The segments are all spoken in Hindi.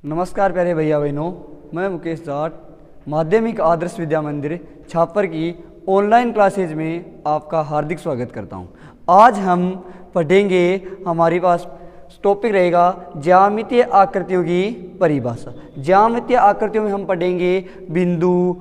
नमस्कार प्यारे भैया बहनों, मैं मुकेश जाट माध्यमिक आदर्श विद्या मंदिर छापर की ऑनलाइन क्लासेज में आपका हार्दिक स्वागत करता हूं। आज हम पढ़ेंगे, हमारे पास टॉपिक रहेगा ज्यामितीय आकृतियों की परिभाषा। ज्यामितीय आकृतियों में हम पढ़ेंगे बिंदु,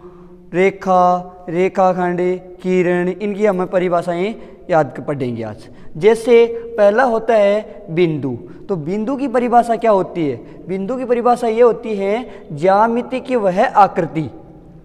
रेखा, रेखाखंड, किरण, इनकी हम परिभाषाएं याद पढ़ेंगे आज। जैसे पहला होता है बिंदु। तो बिंदु की परिभाषा क्या होती है? बिंदु की परिभाषा ये होती है ज्यामिति की वह आकृति,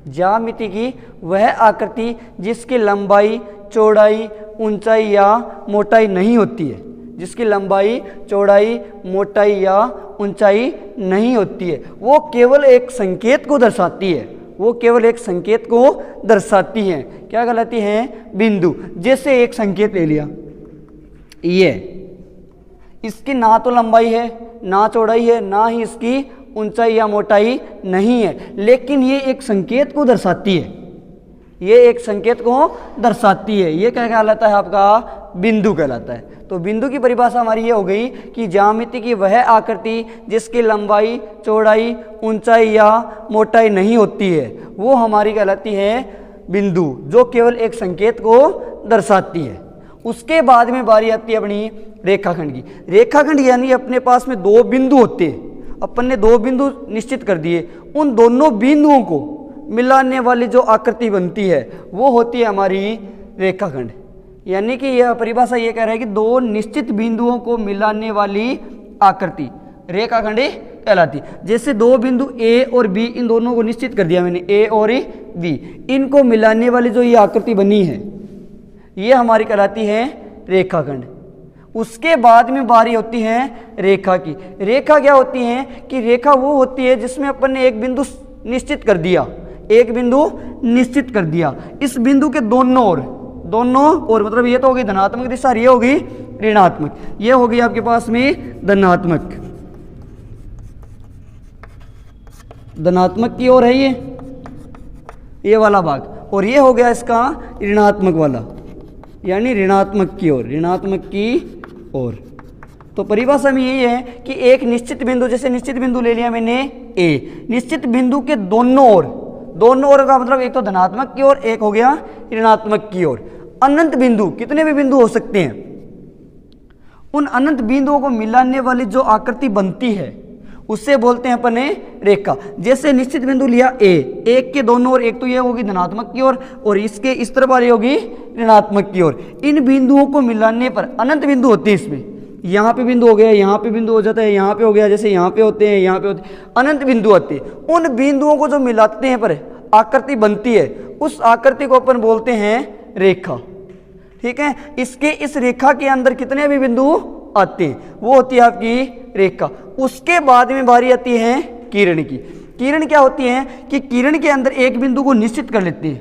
ज्यामिति की वह आकृति जिसकी लंबाई, चौड़ाई, ऊंचाई या मोटाई नहीं होती है, जिसकी लंबाई, चौड़ाई, मोटाई या ऊंचाई नहीं होती है। वो केवल एक संकेत को दर्शाती है, वो केवल एक संकेत को दर्शाती हैं। क्या कहलाती हैं? बिंदु। जैसे एक संकेत ले लिया, ये इसकी ना तो लंबाई है, ना चौड़ाई है, ना ही इसकी ऊंचाई या मोटाई नहीं है, लेकिन ये एक संकेत को दर्शाती है, ये एक संकेत को दर्शाती है। ये क्या कहलाता है? आपका बिंदु कहलाता है। तो बिंदु की परिभाषा हमारी ये हो गई कि ज्यामिति की वह आकृति जिसकी लंबाई, चौड़ाई, ऊंचाई या मोटाई नहीं होती है, वो हमारी कहलाती है बिंदु, जो केवल एक संकेत को दर्शाती है। उसके बाद में बारी आती है अपनी रेखाखंड की। रेखाखंड यानी अपने पास में दो बिंदु होते हैं, अपन ने दो बिंदु निश्चित कर दिए, उन दोनों बिंदुओं को मिलाने वाली जो आकृति बनती है वो होती है हमारी रेखाखंड। यानी कि यह परिभाषा ये कह रहा है कि दो निश्चित बिंदुओं को मिलाने वाली आकृति रेखाखंड कहलाती। जैसे दो बिंदु ए और बी, इन दोनों को निश्चित कर दिया मैंने, ए और बी, इनको मिलाने वाली जो ये आकृति बनी है ये हमारी कहलाती है रेखाखंड। उसके बाद में बारी होती है रेखा की। रेखा क्या होती है कि रेखा वो होती है जिसमें अपन ने एक बिंदु निश्चित कर दिया, एक बिंदु निश्चित कर दिया, इस बिंदु के दोनों ओर मतलब ये तो होगी धनात्मक दिशा, ये होगी ऋणात्मक, ये होगी आपके पास में धनात्मक की ओर है ये वाला भाग, और ये हो गया इसका ऋणात्मक वाला, यानी ऋणात्मक की ओर। तो परिभाषा में यही है कि एक निश्चित बिंदु, जैसे निश्चित बिंदु ले लिया मैंने ए, निश्चित बिंदु के दोनों ओर का मतलब एक तो धनात्मक की ओर, एक हो गया ऋणात्मक की ओर। अनंत बिंदु, कितने भी बिंदु हो सकते हैं, उन अनंत बिंदुओं को मिलाने वाली जो आकृति बनती है उससे बोलते हैं अपने रेखा। जैसे निश्चित बिंदु लिया ए, एक के दोनों ओर, एक तो ये होगी धनात्मक की ओर और इसके इस तरफ वाली होगी ऋणात्मक की ओर। इन बिंदुओं को मिलाने पर अनंत बिंदु होते हैं इसमें, यहाँ पे बिंदु हो गया, यहाँ पे बिंदु हो जाता है, यहाँ पे हो गया, जैसे यहाँ पे होते हैं, यहाँ पे होते हैं, अनंत बिंदु आते हैं। उन बिंदुओं को जो मिलाते हैं पर आकृति बनती है, उस आकृति को अपन बोलते हैं रेखा। ठीक है, इसके इस रेखा के अंदर कितने भी बिंदु आते हैं वो होती है आपकी रेखा। उसके बाद में बारी आती है किरण की। किरण क्या होती है कि किरण के अंदर एक बिंदु को निश्चित कर लेते हैं,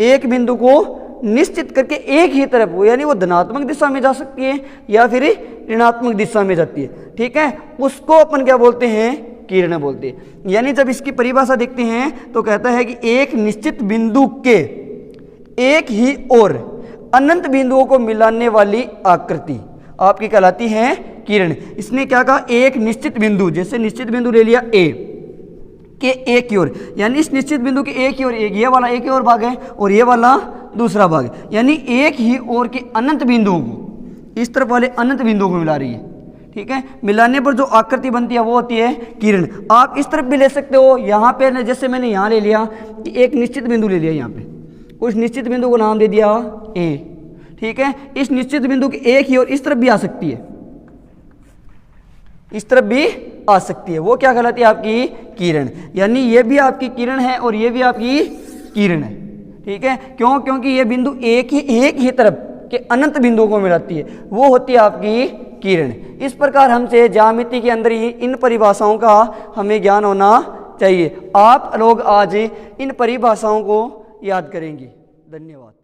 एक बिंदु को निश्चित करके एक ही तरफ हो, यानी वो धनात्मक दिशा में जा सकती है या फिर ऋणात्मक दिशा में जाती है। ठीक है, उसको अपन क्या बोलते हैं? किरण बोलते हैं। यानी जब इसकी परिभाषा देखते हैं तो कहता है कि एक निश्चित बिंदु के एक ही और अनंत बिंदुओं को मिलाने वाली आकृति आपकी कहलाती है किरण। इसने क्या कहा? एक निश्चित बिंदु, जैसे निश्चित बिंदु ले लिया ए के एक की ओर, यानी इस निश्चित बिंदु के एक ही ओर, एक ये वाला एक ही ओर भाग है और ये वाला दूसरा भाग है, यानी एक ही ओर के अनंत बिंदुओं को इस तरफ वाले अनंत बिंदुओं को मिला रही है। ठीक है, मिलाने पर जो आकृति बनती है वो होती है किरण। आप इस तरफ भी ले सकते हो, यहाँ पे जैसे मैंने यहाँ ले लिया कि एक निश्चित बिंदु ले लिया, यहाँ पे उस निश्चित बिंदु को नाम दे दिया ए। ठीक है, इस निश्चित बिंदु की एक ही ओर इस तरफ भी आ सकती है, इस तरफ भी आ सकती है, वो क्या कहलाती है? आपकी किरण। यानी ये भी आपकी किरण है और ये भी आपकी किरण है। ठीक है, क्यों? क्योंकि ये बिंदु एक ही तरफ के अनंत बिंदुओं को मिलाती है, वो होती है आपकी किरण। इस प्रकार हमसे ज्यामिति के अंदर ही इन परिभाषाओं का हमें ज्ञान होना चाहिए। आप लोग आज इन परिभाषाओं को याद करेंगे। धन्यवाद।